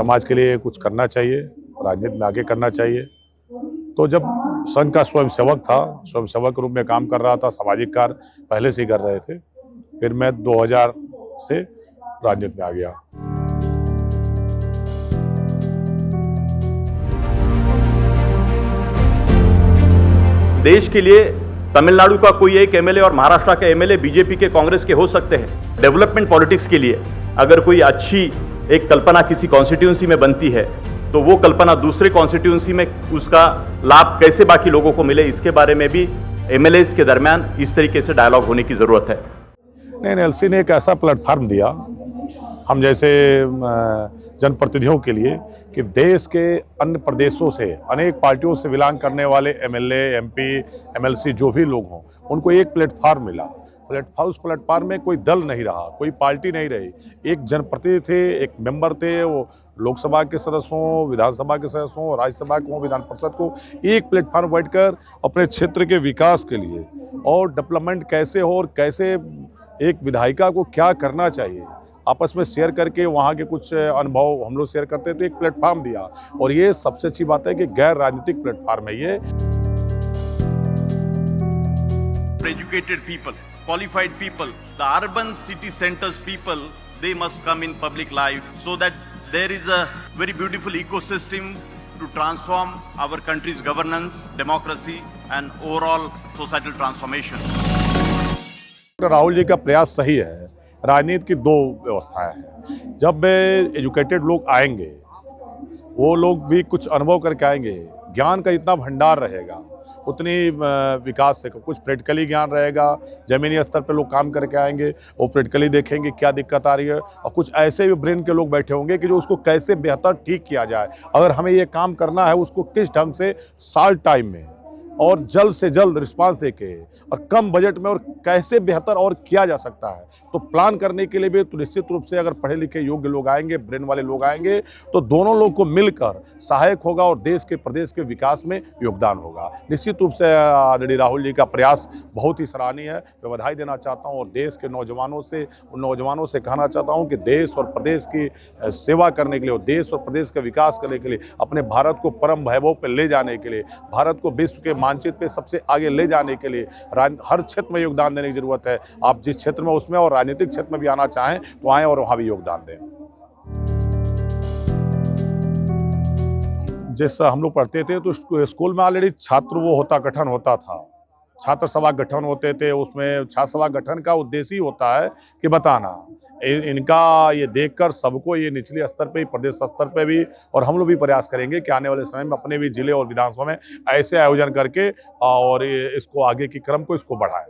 समाज के लिए कुछ करना चाहिए, राजनीति में आगे करना चाहिए। तो जब संघ का स्वयंसेवक था, स्वयंसेवक के रूप में काम कर रहा था, सामाजिक कार्य पहले से ही कर रहे थे। फिर मैं 2000 से राजनीति में आ गया। देश के लिए तमिलनाडु का कोई एक एमएलए और महाराष्ट्र के एमएलए बीजेपी के, कांग्रेस के हो सकते हैं। डेवलपमेंट पॉलिटिक्स के लिए अगर कोई अच्छी एक कल्पना किसी कॉन्स्टिट्यूंसी में बनती है तो वो कल्पना दूसरे कॉन्स्टिट्यूंसी में उसका लाभ कैसे बाकी लोगों को मिले, इसके बारे में भी एमएलएस के दरमियान इस तरीके से डायलॉग होने की जरूरत है। नहीं, एलसी ने एक ऐसा प्लेटफार्म दिया हम जैसे जनप्रतिनिधियों के लिए कि देश के अन्य प्रदेशों से, अनेक पार्टियों से बिलोंग करने वाले एमएलए, एमपी, एमएलसी जो भी लोग हों, उनको एक प्लेटफार्म मिला। उस प्लेटफार्म में कोई दल नहीं रहा, कोई पार्टी नहीं रही। एक जनप्रतिनिधि थे, एक मेंबर थे, वो लोकसभा के सदस्य हों, विधानसभा के सदस्य हों, राज्यसभा को, विधान परिषद को, एक प्लेटफार्म बैठकर अपने क्षेत्र के विकास के लिए और डेवलपमेंट कैसे हो और कैसे एक विधायिका को क्या करना चाहिए, आपस में शेयर करके वहाँ के कुछ अनुभव हम लोग शेयर करते हैं। तो एक प्लेटफार्म दिया और ये सबसे अच्छी बात है कि गैर राजनीतिक प्लेटफार्म है ये। Educated people, qualified people, the urban city centers people, they must come in public life so that there is a very beautiful ecosystem to transform our country's governance, democracy and overall societal transformation. Rahul ji का प्रयास सही है। राजनीति की दो व्यवस्थाएं हैं। जब एजुकेटेड लोग आएंगे, वो लोग भी कुछ अनुभव करके आएंगे, ज्ञान का इतना भंडार रहेगा, उतनी विकास से कुछ प्रैक्टिकली ज्ञान रहेगा। ज़मीनी स्तर पे लोग काम करके आएंगे, वो प्रैक्टिकली देखेंगे क्या दिक्कत आ रही है, और कुछ ऐसे भी ब्रेन के लोग बैठे होंगे कि जो उसको कैसे बेहतर ठीक किया जाए। अगर हमें ये काम करना है, उसको किस ढंग से शॉर्ट टाइम में और जल्द से जल्द रिस्पांस देके और कम बजट में और कैसे बेहतर और किया जा सकता है, तो प्लान करने के लिए भी तो निश्चित रूप से अगर पढ़े लिखे योग्य लोग आएंगे, ब्रेन वाले लोग आएंगे, तो दोनों लोग को मिलकर सहायक होगा और देश के, प्रदेश के विकास में योगदान होगा। निश्चित रूप से आदरणीय राहुल जी का प्रयास बहुत ही सराहनीय है। मैं बधाई देना चाहता हूँ और देश के नौजवानों से, उन नौजवानों से कहना चाहता हूँ कि देश और प्रदेश की सेवा करने के लिए और देश और प्रदेश का विकास करने के लिए, अपने भारत को परम वैभव पर ले जाने के लिए, भारत को विश्व के मानचित्र पे सबसे आगे ले जाने के लिए हर क्षेत्र में योगदान देने की जरूरत है। आप जिस क्षेत्र में उसमें और राजनीतिक क्षेत्र में भी आना चाहें तो आएं और वहां भी योगदान दें। जैसा हम लोग पढ़ते थे तो स्कूल में ऑलरेडी छात्र वो गठन होता था, छात्र सभा गठन होते थे। उसमें छात्र सभा गठन का उद्देश्य ही होता है कि बताना, इनका ये देखकर सबको, ये निचले स्तर पे, प्रदेश स्तर पे भी, और हम लोग भी प्रयास करेंगे कि आने वाले समय में अपने भी जिले और विधानसभा में ऐसे आयोजन करके और इसको आगे की क्रम को इसको बढ़ाएं।